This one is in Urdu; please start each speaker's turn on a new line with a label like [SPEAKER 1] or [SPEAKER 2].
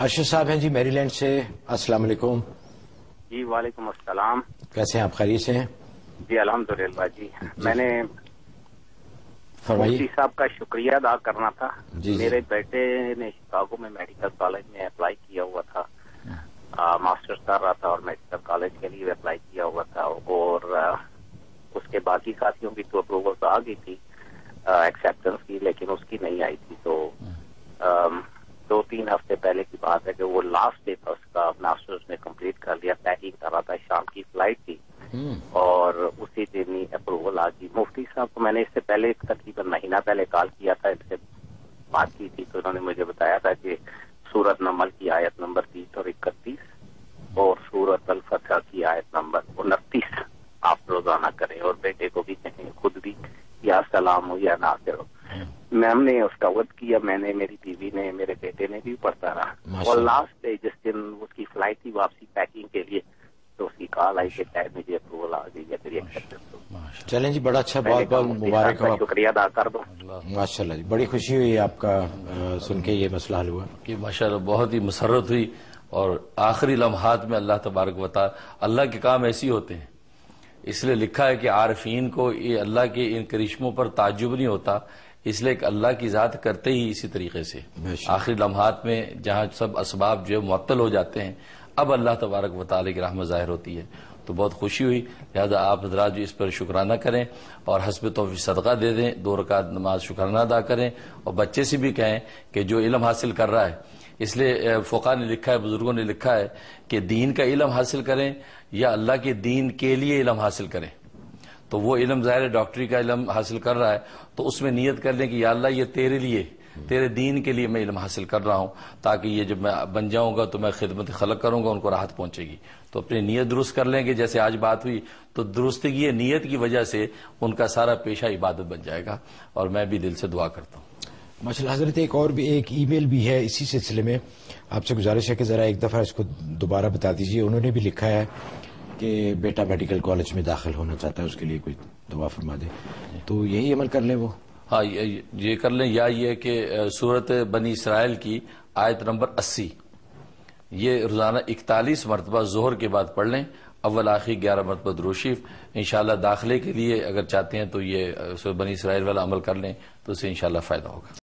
[SPEAKER 1] ارشد صاحب ہیں جی میری لینڈ سے، السلام علیکم۔
[SPEAKER 2] جی وعلیکم السلام۔
[SPEAKER 1] کیسے ہیں آپ؟ خیریت سے ہیں؟
[SPEAKER 2] جی الحمدللہ جی۔ میں نے
[SPEAKER 1] فرمائیے۔
[SPEAKER 2] مفتی صاحب کا شکریہ ادا کرنا تھا۔
[SPEAKER 1] جی
[SPEAKER 2] میرے بیٹے نے شکاگو میں میڈیکل کالج میں اپلائی کیا ہوا تھا، ماسٹرز کر رہا تھا اور میڈیکل کالج کے لیے اپلائی کیا ہوا تھا، اور اس کے باقی ساتھیوں کی تو اپروول تو آ گئی تھی ایکسیپٹنس کی، لیکن اس کی نہیں آئی تھی۔ تو 2-3 ہفتے پہلے کی بات ہے کہ وہ لاسٹ ڈے تھا اس کا، ماسٹرز نے کمپلیٹ کر لیا، پیکنگ کر رہا تھا، شام کی فلائٹ تھی اور اسی دن ہی اپروول آ گئی۔ مفتی صاحب کو میں نے اس سے پہلے تقریباً مہینہ پہلے کال کیا تھا، ان سے بات کی تھی، تو انہوں نے مجھے بتایا تھا کہ سورت نمل کی آیت نمبر 30 اور 31 اور سورت الفتح کی آیت نمبر 29 آپ روزانہ کریں، اور بیٹے کو بھی کہیں، خود بھی، یا سلام ہو یا ناصر ہو۔ میم نے اس کا وقت کیا، میں نے، میری بیوی نے، میرے بیٹے نے بھی پڑھتا رہا، اور لاسٹ ڈے جس دن اس کی فلائٹ تھی واپسی پیکنگ کے لیے، تو اس کی کال آئی کہ شاید مجھے اپروول آ گئی ہے، میری ایکسیپٹنس ہو۔
[SPEAKER 1] چلیں جی، بڑا اچھا، بہت بہت مبارک ہو۔
[SPEAKER 2] شکریہ ادا کر دو۔
[SPEAKER 1] ماشاء اللہ جی، بڑی خوشی ہوئی آپ کا سن کے یہ مسئلہ حل ہوا
[SPEAKER 3] کہ ماشاءاللہ بہت ہی مسرت ہوئی، اور آخری لمحات میں اللہ تبارک و تعالی، اللہ کے کام ایسے ہی ہوتے ہیں، اس لیے لکھا ہے کہ عارفین کو یہ اللہ کے ان کرشموں پر تعجب نہیں ہوتا، اس لیے کہ اللہ کی ذات کرتے ہی اسی طریقے سے آخری لمحات میں جہاں سب اسباب جو ہے معطل ہو جاتے ہیں، اب اللہ تبارک و تعالی کی رحمت ظاہر ہوتی ہے، تو بہت خوشی ہوئی۔ لہذا آپ حضرات جو اس پر شکرانہ کریں اور حسب توفیق صدقہ دے دیں، 2 رکعت نماز شکرانہ ادا کریں، اور بچے سے بھی کہیں کہ جو علم حاصل کر رہا ہے، اس لیے فقہاء نے لکھا ہے، بزرگوں نے لکھا ہے کہ دین کا علم حاصل کریں یا اللہ کے دین کے لیے علم حاصل کریں۔ تو وہ علم ظاہر ڈاکٹری کا علم حاصل کر رہا ہے تو اس میں نیت کر لیں کہ یا اللہ یہ تیرے لیے، تیرے دین کے لیے میں علم حاصل کر رہا ہوں، تاکہ یہ جب میں بن جاؤں گا تو میں خدمت خلق کروں گا، ان کو راحت پہنچے گی۔ تو اپنی نیت درست کر لیں گے، جیسے آج بات ہوئی تو درستگی نیت کی وجہ سے ان کا سارا پیشہ عبادت بن جائے گا، اور میں بھی دل سے دعا کرتا ہوں۔
[SPEAKER 1] ماشاءاللہ حضرت، ایک اور بھی ایک ای میل بھی ہے اسی سلسلے میں، آپ سے گزارش ہے کہ ذرا ایک دفعہ اس کو دوبارہ بتا دیجیے۔ انہوں نے بھی لکھا ہے کہ بیٹا میڈیکل کالج میں داخل ہونا چاہتا ہے، اس کے لیے کوئی دعا فرما دے، تو یہی عمل کر لیں وہ؟
[SPEAKER 3] ہاں یہ کر لیں، یا یہ کہ سورت بنی اسرائیل کی آیت نمبر 80 یہ روزانہ 41 مرتبہ ظہر کے بعد پڑھ لیں، اول آخر 11 مرتبہ درود شریف۔ انشاءاللہ داخلے کے لیے اگر چاہتے ہیں تو یہ سورت بنی اسرائیل والا عمل کر لیں، تو اسے انشاءاللہ فائدہ ہوگا۔